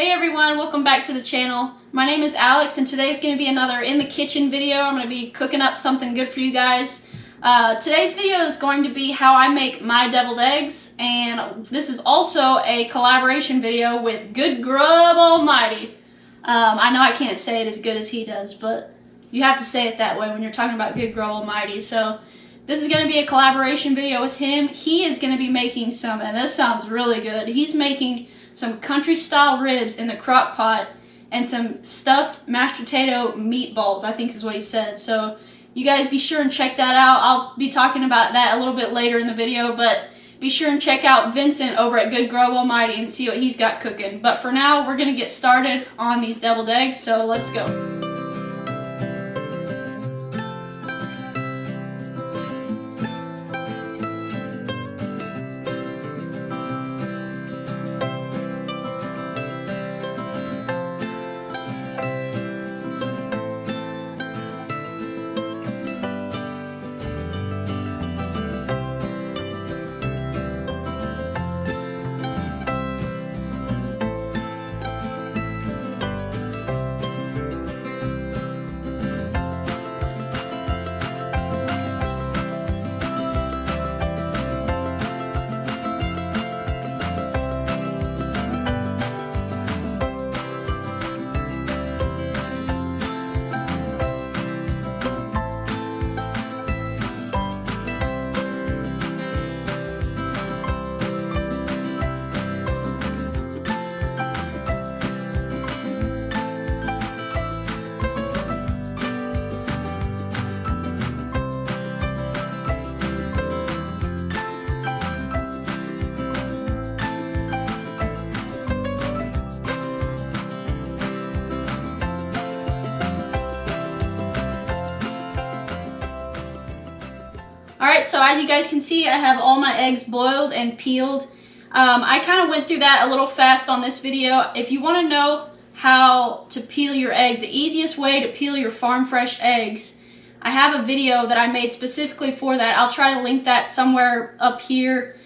Hey everyone, welcome back to the channel. My name is Alex and today's going to be another in the kitchen video. I'm going to be cooking up something good for you guys. Today's video is going to be how I make my deviled eggs, and this is also a collaboration video with Good Grub Almighty. I know I can't say it as good as he does, but you have to say it that way when you're talking about Good Grub Almighty. So this is going to be a collaboration video with him. He is going to be making some, and this sounds really good, he's making some country style ribs in the crock pot and some stuffed mashed potato meatballs, I think is what he said. So you guys be sure and check that out. I'll be talking about that a little bit later in the video, but be sure and check out Vincent over at Good Grub Almighty and see what he's got cooking. But for now, we're going to get started on these deviled eggs, so let's go. Alright, so as you guys can see, I have all my eggs boiled and peeled. I kind of went through that a little fast on this video. If you want to know how to peel your egg, the easiest way to peel your farm fresh eggs, I have a video that I made specifically for that. I'll try to link that somewhere up here.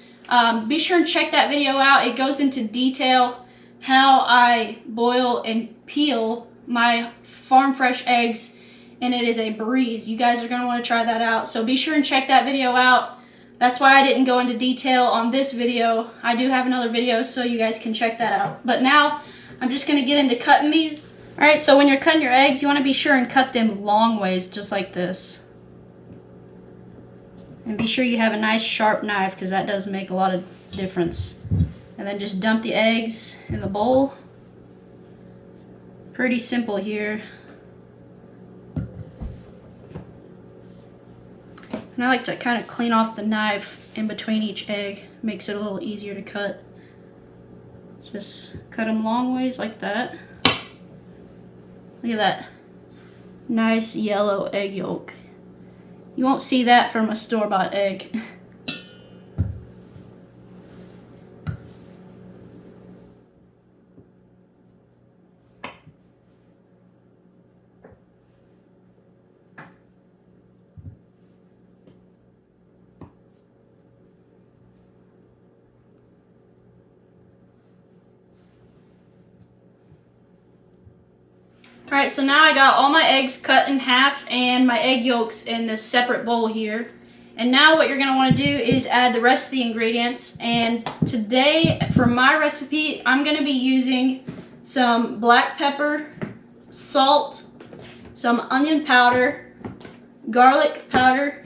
Be sure and check that video out. It goes into detail how I boil and peel my farm fresh eggs, and it is a breeze. You guys are going to want to try that out, so be sure and check that video out. That's why I didn't go into detail on this video. I do have another video, so you guys can check that out. But now I'm just going to get into cutting these. Alright, so when you're cutting your eggs, you want to be sure and cut them long ways, just like this. And be sure you have a nice sharp knife, because that does make a lot of difference. And then just dump the eggs in the bowl. Pretty simple here. And I like to kind of clean off the knife in between each egg. Makes it a little easier to cut. Just cut them long ways like that. Look at that nice yellow egg yolk. You won't see that from a store-bought egg. Alright, so now I got all my eggs cut in half and my egg yolks in this separate bowl here. And now what you're going to want to do is add the rest of the ingredients. And today, for my recipe, I'm going to be using some black pepper, salt, some onion powder, garlic powder,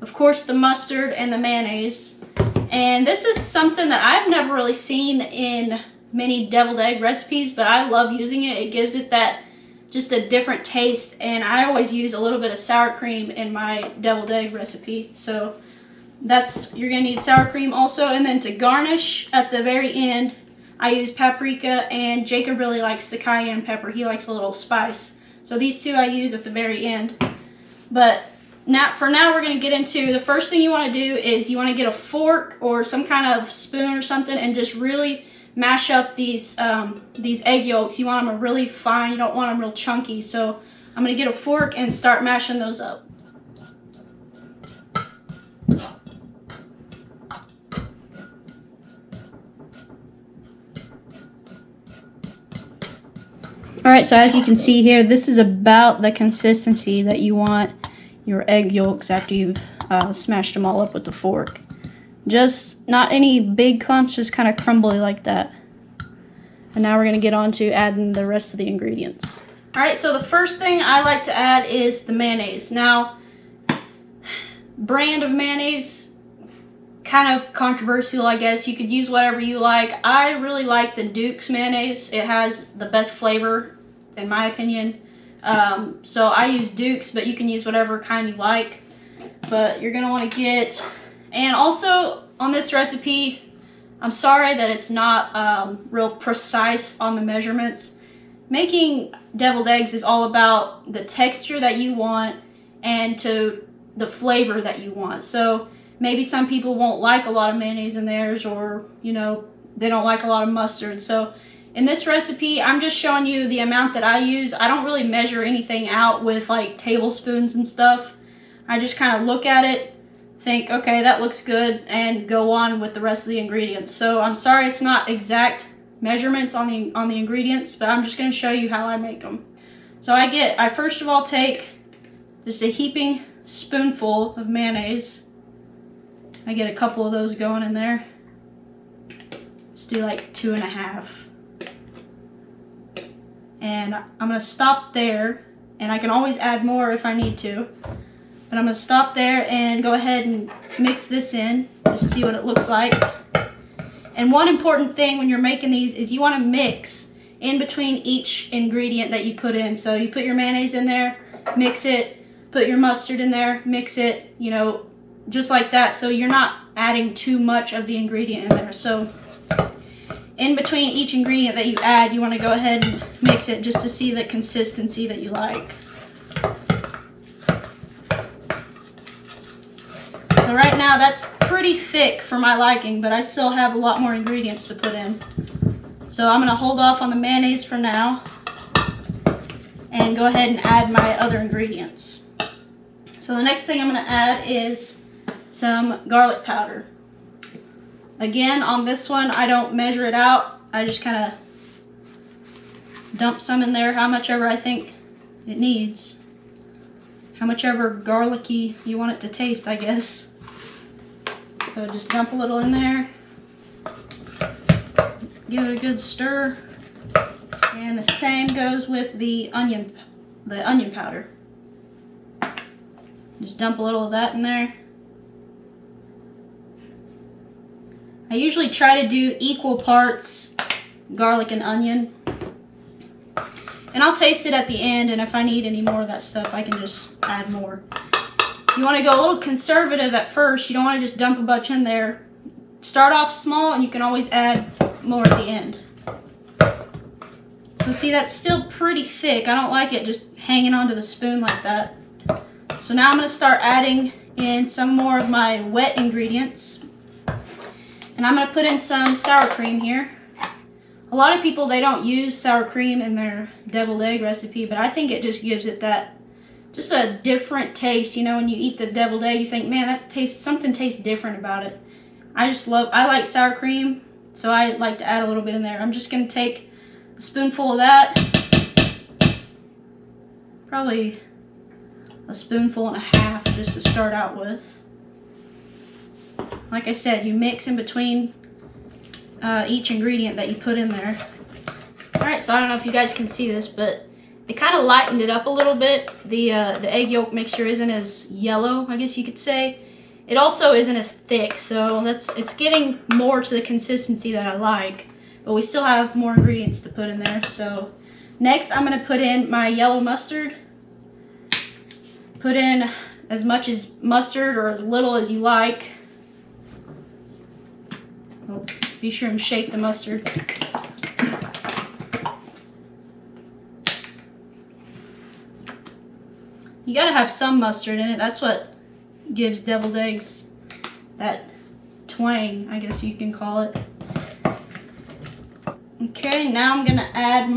of course the mustard and the mayonnaise. And this is something that I've never really seen in many deviled egg recipes, but I love using it. It gives it that just a different taste, and I always use a little bit of sour cream in my deviled egg recipe. So you're gonna need sour cream also. And then to garnish at the very end, I use paprika, and Jacob really likes the cayenne pepper. He likes a little spice. So these two I use at the very end. But for now we're gonna get into the first thing you wanna do is you wanna get a fork or some kind of spoon or something and just really mash up these egg yolks. You want them really fine. You don't want them real chunky. So I'm going to get a fork and start mashing those up. Alright, so as you can see here, this is about the consistency that you want your egg yolks after you've smashed them all up with the fork. Just not any big clumps, just kind of crumbly like that. And now we're going to get on to adding the rest of the ingredients. Alright, so the first thing I like to add is the mayonnaise. Now, brand of mayonnaise, kind of controversial, I guess. You could use whatever you like. I really like the Duke's mayonnaise. It has the best flavor, in my opinion. So I use Duke's, but you can use whatever kind you like. But you're going to want to get... And also, on this recipe, I'm sorry that it's not real precise on the measurements. Making deviled eggs is all about the texture that you want and to the flavor that you want. So maybe some people won't like a lot of mayonnaise in theirs, or, you know, they don't like a lot of mustard. So in this recipe, I'm just showing you the amount that I use. I don't really measure anything out with like tablespoons and stuff. I just kind of look at it, think, okay, that looks good, and go on with the rest of the ingredients. So I'm sorry it's not exact measurements on the ingredients, but I'm just going to show you how I make them. So I first of all take just a heaping spoonful of mayonnaise. I get a couple of those going in there. Let's do like 2.5. And I'm going to stop there, and I can always add more if I need to. But I'm going to stop there and go ahead and mix this in just to see what it looks like. And one important thing when you're making these is you want to mix in between each ingredient that you put in. So you put your mayonnaise in there, mix it, put your mustard in there, mix it, you know, just like that. So you're not adding too much of the ingredient in there. So in between each ingredient that you add, you want to go ahead and mix it just to see the consistency that you like. So right now that's pretty thick for my liking, but I still have a lot more ingredients to put in. So I'm going to hold off on the mayonnaise for now and go ahead and add my other ingredients. So the next thing I'm going to add is some garlic powder. Again, on this one, I don't measure it out. I just kind of dump some in there, how much ever I think it needs. How much ever garlicky you want it to taste, I guess. So just dump a little in there. Give it a good stir. And the same goes with the onion powder. Just dump a little of that in there. I usually try to do equal parts garlic and onion. And I'll taste it at the end, and if I need any more of that stuff, I can just add more. You want to go a little conservative at first. You don't want to just dump a bunch in there. Start off small, and you can always add more at the end. So see, that's still pretty thick. I don't like it just hanging onto the spoon like that. So now I'm going to start adding in some more of my wet ingredients. And I'm going to put in some sour cream here. A lot of people, they don't use sour cream in their deviled egg recipe, but I think it just gives it that, just a different taste. You know, when you eat the deviled egg, you think, man, something tastes different about it. I like sour cream, so I like to add a little bit in there. I'm just going to take a spoonful of that, probably a spoonful and a half just to start out with. Like I said, you mix in between each ingredient that you put in there. Alright, so I don't know if you guys can see this, but it kind of lightened it up a little bit. The egg yolk mixture isn't as yellow, I guess you could say. It also isn't as thick, so it's getting more to the consistency that I like. But we still have more ingredients to put in there. So next I'm going to put in my yellow mustard. Put in as much as mustard or as little as you like. Oh, be sure and shake the mustard. You gotta have some mustard in it. That's what gives deviled eggs that twang, I guess you can call it. Okay, now I'm gonna add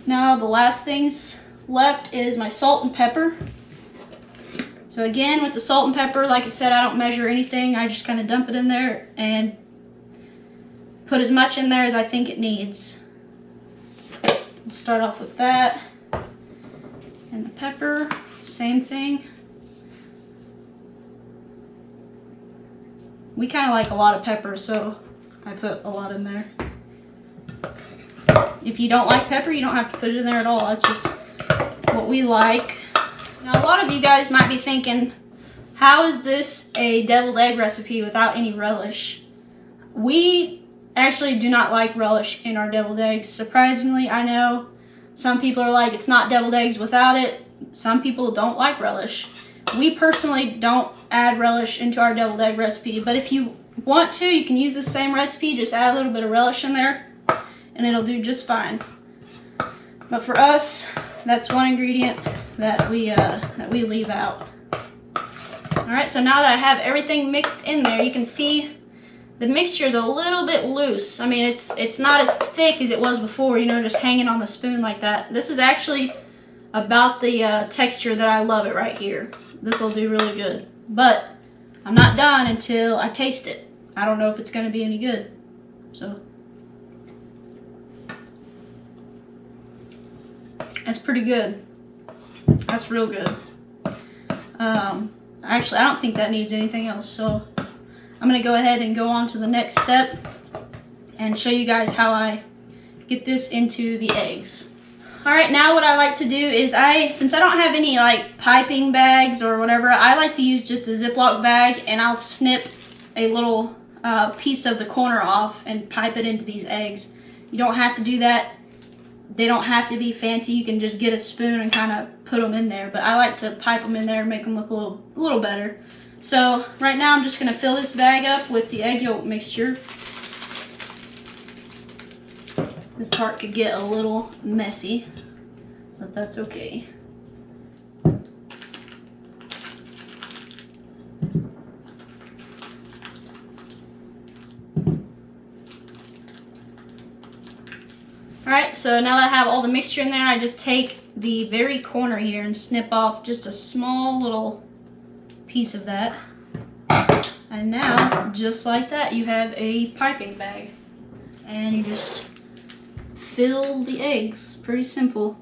now the last things left is my salt and pepper. So again, with the salt and pepper, like I said, I don't measure anything. I just kind of dump it in there and put as much in there as I think it needs. Start off with that. And the pepper, same thing. We kind of like a lot of pepper, so I put a lot in there. If you don't like pepper, you don't have to put it in there at all. That's just what we like. Now, a lot of you guys might be thinking, how is this a deviled egg recipe without any relish? We actually do not like relish in our deviled eggs. Surprisingly, I know some people are like, it's not deviled eggs without it. Some people don't like relish. We personally don't add relish into our deviled egg recipe, but if you want to, you can use the same recipe, just add a little bit of relish in there, and it'll do just fine. But for us, that's one ingredient that we leave out. Alright, so now that I have everything mixed in there, you can see the mixture is a little bit loose. I mean, it's not as thick as it was before, you know, just hanging on the spoon like that. This is actually about the texture that I love it right here. This will do really good. But I'm not done until I taste it. I don't know if it's going to be any good. So that's pretty good. That's real good. Actually, I don't think that needs anything else, so I'm going to go ahead and go on to the next step and show you guys how I get this into the eggs. Alright, now what I like to do is since I don't have any like piping bags or whatever, I like to use just a Ziploc bag, and I'll snip a little piece of the corner off and pipe it into these eggs. You don't have to do that. They don't have to be fancy. You can just get a spoon and kind of put them in there, but I like to pipe them in there and make them look a little better. So right now I'm just going to fill this bag up with the egg yolk mixture. This part could get a little messy, but that's okay. Alright, so now that I have all the mixture in there, I just take the very corner here and snip off just a small little piece of that. And now, just like that, you have a piping bag. And you just fill the eggs. Pretty simple.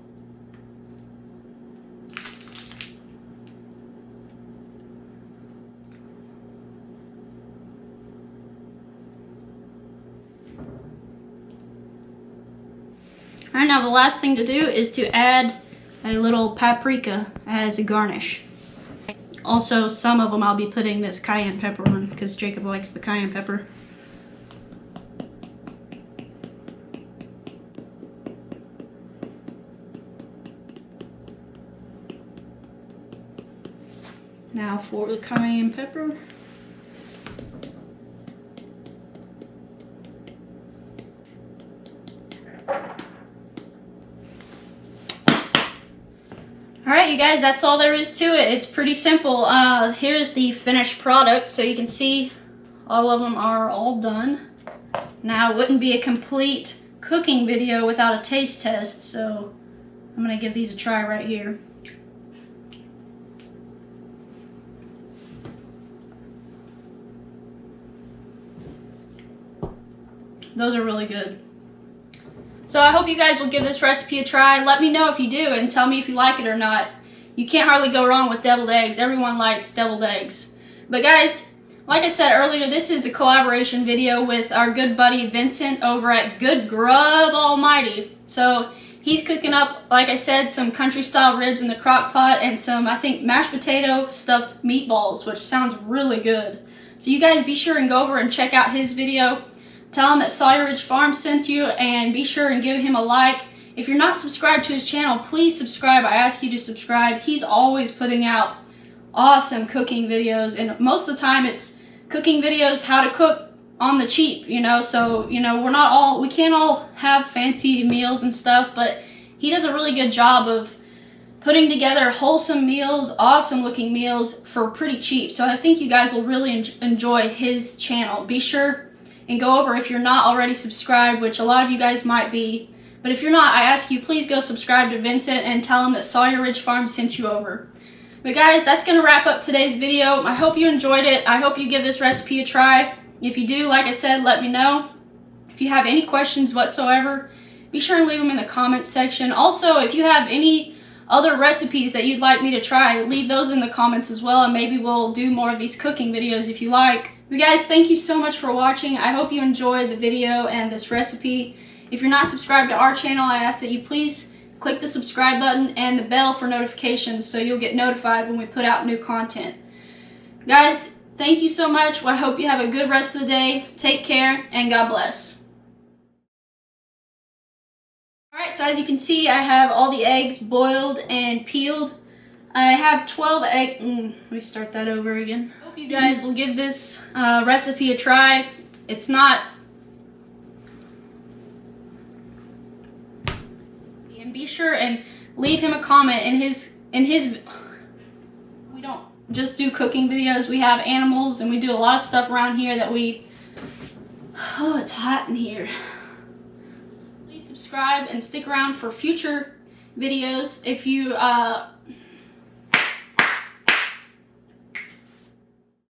Alright, now the last thing to do is to add a little paprika as a garnish. Also, some of them I'll be putting this cayenne pepper on because Jacob likes the cayenne pepper. Now for the cayenne pepper. Alright, you guys, that's all there is to it. It's pretty simple. Here's the finished product, so you can see all of them are all done. Now, it wouldn't be a complete cooking video without a taste test, so I'm going to give these a try right here. Those are really good. So I hope you guys will give this recipe a try. Let me know if you do and tell me if you like it or not. You can't hardly go wrong with deviled eggs. Everyone likes deviled eggs. But guys, like I said earlier, this is a collaboration video with our good buddy Vincent over at Good Grub Almighty. So he's cooking up, like I said, some country style ribs in the crock pot and some, I think, mashed potato stuffed meatballs, which sounds really good. So you guys be sure and go over and check out his video. Tell him that Sawyer Ridge Farm sent you, and be sure and give him a like. If you're not subscribed to his channel, please subscribe. I ask you to subscribe. He's always putting out awesome cooking videos, and most of the time it's cooking videos how to cook on the cheap, you know. So, you know, we can't all have fancy meals and stuff, but he does a really good job of putting together wholesome meals, awesome looking meals for pretty cheap. So I think you guys will really enjoy his channel. Be sure and go over if you're not already subscribed, which a lot of you guys might be. But if you're not, I ask you, please go subscribe to Vincent and tell him that Sawyer Ridge Farm sent you over. But guys, that's going to wrap up today's video. I hope you enjoyed it. I hope you give this recipe a try. If you do, like I said, let me know. If you have any questions whatsoever, be sure and leave them in the comments section. Also, if you have any other recipes that you'd like me to try, leave those in the comments as well, and maybe we'll do more of these cooking videos if you like. But guys, thank you so much for watching. I hope you enjoyed the video and this recipe. If you're not subscribed to our channel, I ask that you please click the subscribe button and the bell for notifications so you'll get notified when we put out new content. Guys, thank you so much. I hope you have a good rest of the day. Take care, and God bless. Alright, so as you can see, I have all the eggs boiled and peeled. I have 12 eggs. Let me start that over again. Hope you guys will give this recipe a try. It's not. And be sure and leave him a comment in his. We don't just do cooking videos. We have animals and we do a lot of stuff around here that we. Oh, it's hot in here. Subscribe and stick around for future videos. If you